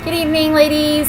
Good evening, ladies.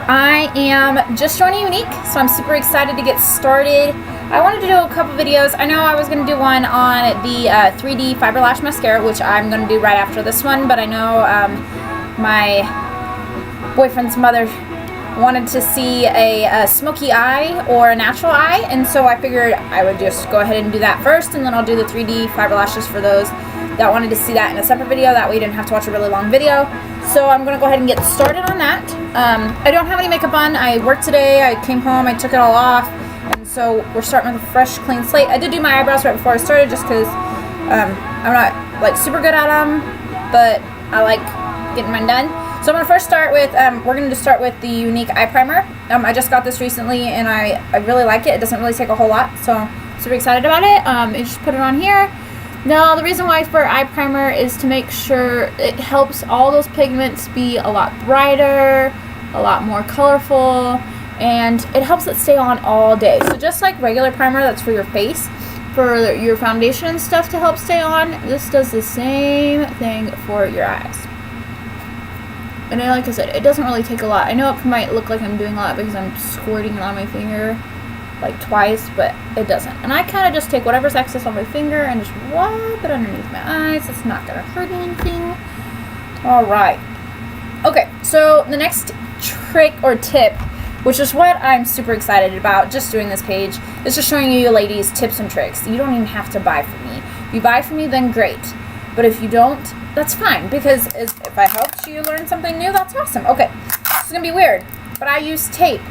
I am just joining Younique, so I'm super excited to get started. I wanted to do a couple videos. I know I was going to do one on the 3D Fiber Lash Mascara, which I'm going to do right after this one, but I know my boyfriend's mother wanted to see a smoky eye or a natural eye, and so I figured I would just go ahead and do that first, and then I'll do the 3D fiber lashes for those that wanted to see that in a separate video. That way you didn't have to watch a really long video. So I'm going to go ahead and get started on that. I don't have any makeup on. I worked today. I came home. I took it all off. And so we're starting with a fresh, clean slate. I did do my eyebrows right before I started just because I'm not like super good at them, but I like getting mine done. So I'm going to first start with, we're going to start with the Younique eye primer. I just got this recently and I really like it. It doesn't really take a whole lot, so I'm super excited about it. I just put it on here. Now, the reason why for eye primer is to make sure it helps all those pigments be a lot brighter, a lot more colorful, and it helps it stay on all day. So just like regular primer that's for your face, for your foundation and stuff to help stay on, this does the same thing for your eyes. And like I said, it doesn't really take a lot. I know it might look like I'm doing a lot because I'm squirting it on my finger like twice, but it doesn't. And I kind of just take whatever's excess on my finger and just wipe it underneath my eyes. It's not gonna hurt anything. All right. Okay, so the next trick or tip, which is what I'm super excited about just doing this page, is just showing you ladies tips and tricks. You don't even have to buy from me. If you buy from me, then great. But if you don't, that's fine, because if I helped you learn something new, that's awesome. Okay, this is gonna be weird, but I use tape.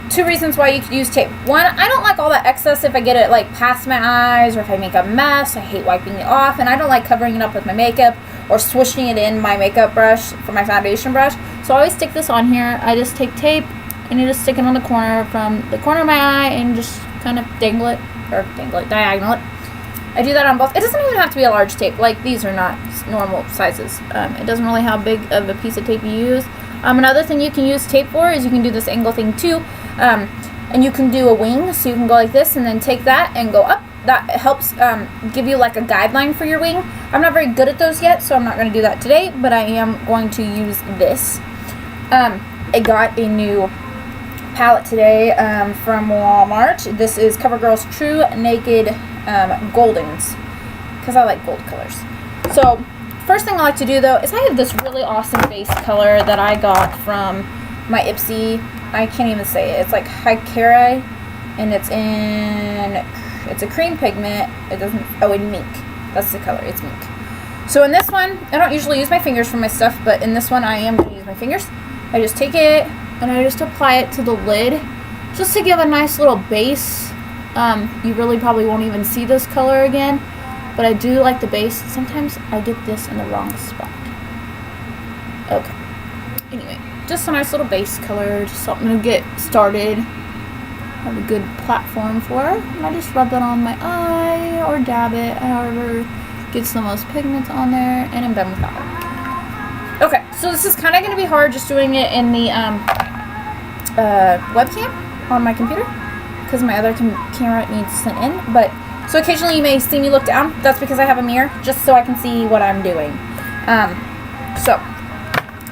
Two reasons why you could use tape. One, I don't like all that excess if I get it like past my eyes or if I make a mess. I hate wiping it off, and I don't like covering it up with my makeup or swishing it in my makeup brush for my foundation brush. So I always stick this on here. I just take tape and you just stick it on the corner from the corner of my eye and just kind of diagonal it. I do that on both. It doesn't even have to be a large tape. Like, these are not normal sizes. It doesn't really how big of a piece of tape you use. Another thing you can use tape for is you can do this angle thing too. And you can do a wing, so you can go like this and then take that and go up. That helps give you like a guideline for your wing. I'm not very good at those yet, so I'm not going to do that today, but I am going to use this. I got a new palette today from Walmart. This is CoverGirl's True Naked Goldens, because I like gold colors. So first thing I like to do though is I have this really awesome base color that I got from my Ipsy. I can't even say it. It's like Hycara, and it's a cream pigment. It doesn't, oh, in Mink. That's the color, it's Mink. So in this one, I don't usually use my fingers for my stuff, but in this one I am going to use my fingers. I just take it and I just apply it to the lid just to give a nice little base. You really probably won't even see this color again, but I do like the base. Sometimes I get this in the wrong spot. Okay. Anyway, just a nice little base color, just something to get started. Have a good platform for. And I just rub it on my eye or dab it, however gets the most pigments on there, and I'm done with that. Okay, so this is kind of going to be hard just doing it in the webcam on my computer, because my other camera needs sent in. But so occasionally you may see me look down. That's because I have a mirror, just so I can see what I'm doing. So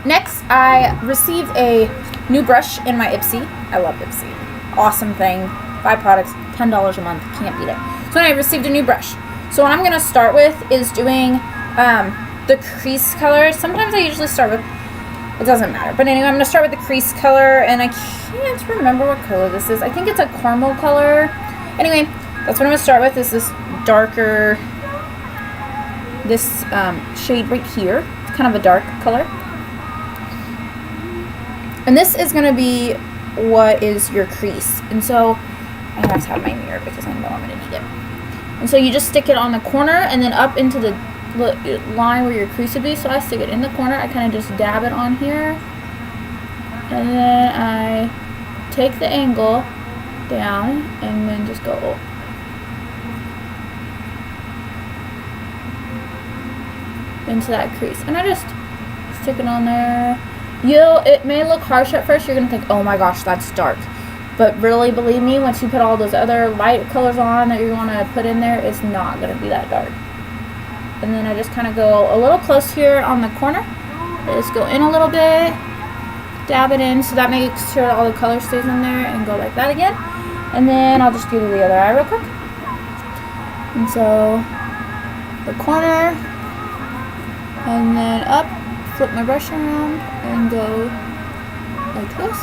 next, I received a new brush in my Ipsy. I love Ipsy. Awesome thing. 5 products, $10 a month. Can't beat it. So I received a new brush. So what I'm going to start with is doing the crease color. Sometimes I usually start with, it doesn't matter. But anyway, I'm going to start with the crease color, and I can't remember what color this is. I think it's a caramel color. Anyway, that's what I'm going to start with, is this darker, this shade right here. It's kind of a dark color. And this is going to be what is your crease. And so I have to have my mirror because I know I'm going to need it. And so you just stick it on the corner and then up into the line where your crease would be. So I stick it in the corner. I kind of just dab it on here. And then I take the angle down and then just go up. Into that crease. And I just stick it on there. It may look harsh at first. You're going to think, oh my gosh, that's dark. But really, believe me, once you put all those other light colors on that you're going to put in there, it's not going to be that dark. And then I just kind of go a little close here on the corner. Just go in a little bit, dab it in, so that makes sure all the color stays in there, and go like that again. And then I'll just do the other eye real quick. And so the corner, and then up, flip my brush around, and go like this.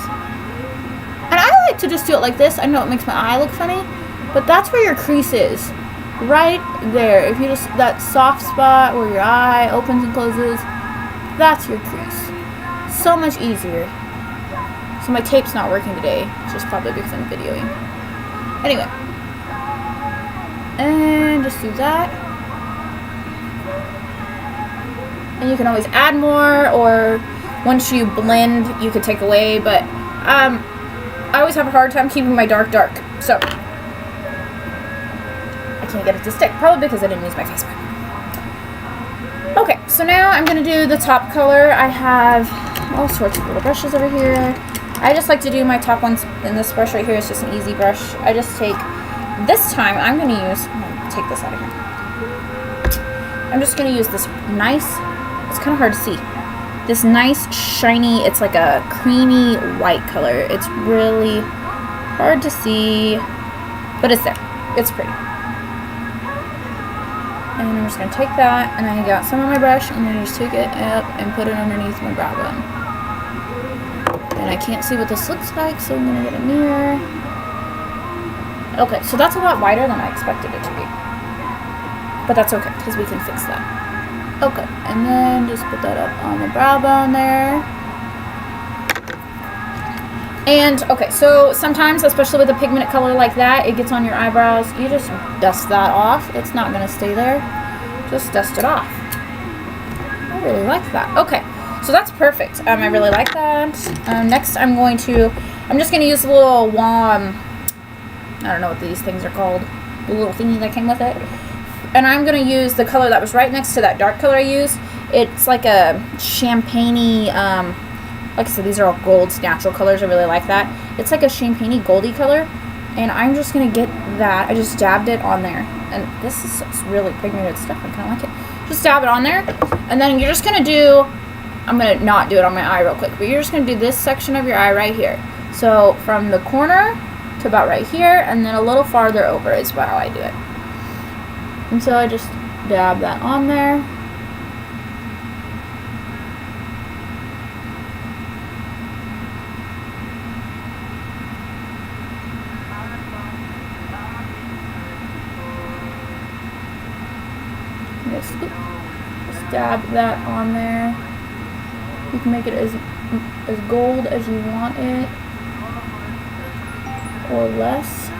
And I like to just do it like this. I know it makes my eye look funny, but that's where your crease is. Right there. If you just, that soft spot where your eye opens and closes, that's your crease. So much easier. So my tape's not working today, just probably because I'm videoing. Anyway. And just do that. And you can always add more, or once you blend, you could take away, but I always have a hard time keeping my dark, so I can't get it to stick, probably because I didn't use my face prep. Okay, so now I'm going to do the top color. I have all sorts of little brushes over here. I just like to do my top ones in this brush right here. It's just an easy brush. I just take, this time I'm going to use, I'm going to take this out of here. I'm just going to use this nice, it's kind of hard to see, this nice shiny, it's like a creamy white color. It's really hard to see, but it's there. It's pretty. And I'm just going to take that, and I got some on my brush, and then I just take it up and put it underneath my brow bone. And I can't see what this looks like, so I'm going to get a mirror. Okay, so that's a lot wider than I expected it to be. But that's okay, because we can fix that. Okay, and then just put that up on the brow bone there. And, okay, so sometimes, especially with a pigmented color like that, it gets on your eyebrows. You just dust that off. It's not going to stay there. Just dust it off. I really like that. Okay, so that's perfect. I really like that. Next, I'm just going to use a little, I don't know what these things are called. The little thingy that came with it. And I'm going to use the color that was right next to that dark color I used. It's like a champagne-y, like I said, these are all golds, natural colors. I really like that. It's like a champagne-y goldy color. And I'm just going to get that. I just dabbed it on there. And this is really pigmented stuff. I kind of like it. Just dab it on there. And then you're just going to do, I'm going to not do it on my eye real quick, but you're just going to do this section of your eye right here. So from the corner to about right here, and then a little farther over is how I do it. And so I just dab that on there. Just dab that on there. You can make it as gold as you want it, or less.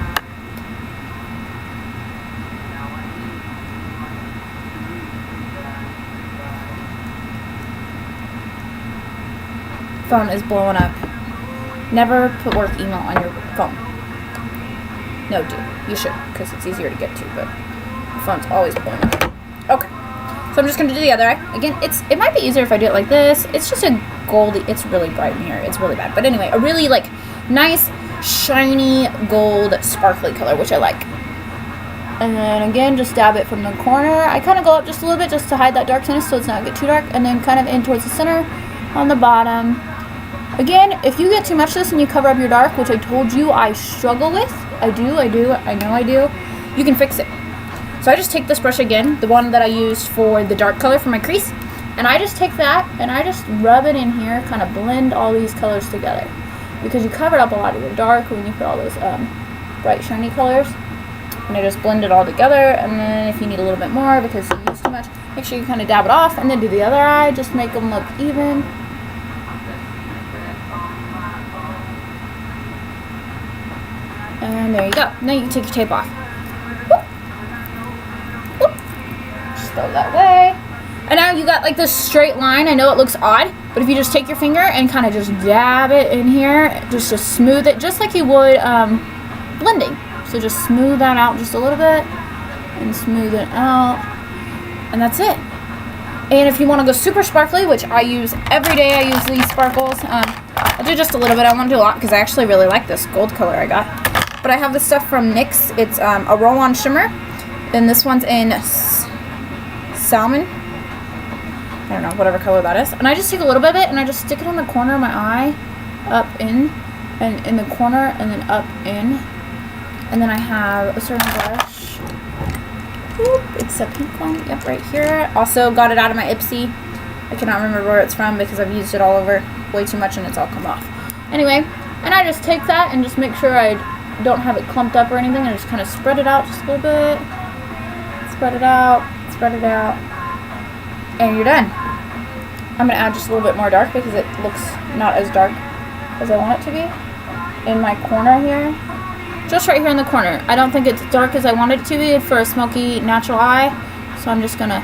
Phone is blowing up. Never put work email on your phone. No, do. You should, because it's easier to get to, but the phone's always blowing up. Okay. So I'm just going to do the other eye. Again, it might be easier if I do it like this. It's just a goldy, it's really bright in here. It's really bad. But anyway, a really like nice, shiny, gold, sparkly color, which I like. And then again, just dab it from the corner. I kind of go up just a little bit just to hide that darkness so it's not get too dark. And then kind of in towards the center on the bottom. Again, if you get too much of this and you cover up your dark, which I told you I struggle with, I know I do, you can fix it. So I just take this brush again, the one that I used for the dark color for my crease, and I just take that and I just rub it in here, kind of blend all these colors together. Because you covered up a lot of your dark when you put all those bright shiny colors. And I just blend it all together, and then if you need a little bit more because you used too much, make sure you kind of dab it off, and then do the other eye, just make them look even. And there you go. Now you can take your tape off. Whoop. Whoop. Just go that way. And now you got like this straight line. I know it looks odd, but if you just take your finger and kind of just dab it in here, just to smooth it, just like you would blending. So just smooth that out just a little bit, and smooth it out, and that's it. And if you want to go super sparkly, which I use every day, I use these sparkles. I'll do just a little bit. I won't do a lot because I actually really like this gold color I got. But I have this stuff from NYX. It's a roll-on shimmer, and this one's in salmon. don't know, whatever color that is. And I just take a little bit of it and I just stick it on the corner of my eye, up, in, and in the corner, and then up, in. And then I have a certain brush. Whoop, it's a pink one, yep, right here. Also got it out of my Ipsy. I cannot remember where it's from because I've used it all over way too much and it's all come off. Anyway, and I just take that and just make sure I don't have it clumped up or anything, and just kind of spread it out just a little bit. Spread it out, and you're done. I'm going to add just a little bit more dark because it looks not as dark as I want it to be. In my corner here. Just right here in the corner. I don't think it's dark as I want it to be for a smoky natural eye. So I'm just going to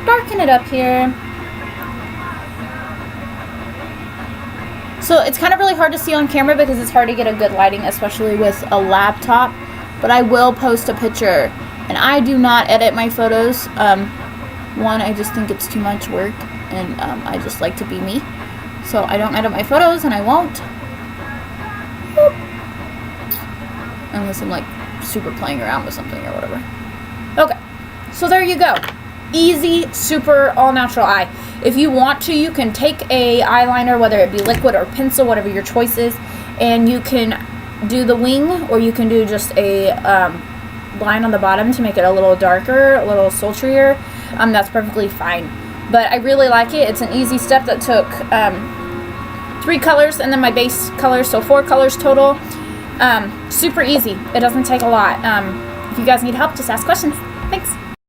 darken it up here. So it's kind of really hard to see on camera because it's hard to get a good lighting, especially with a laptop. But I will post a picture. And I do not edit my photos. One, I just think it's too much work. And I just like to be me. So I don't edit my photos, and I won't. Unless I'm like super playing around with something or whatever. Okay, so there you go. Easy, super, all natural eye. If you want to, you can take a eyeliner, whether it be liquid or pencil, whatever your choice is, and you can do the wing, or you can do just a line on the bottom to make it a little darker, a little sultrier. That's perfectly fine. But I really like it. It's an easy step that took 3 colors and then my base color, so 4 colors total. Super easy. It doesn't take a lot. If you guys need help, just ask questions. Thanks.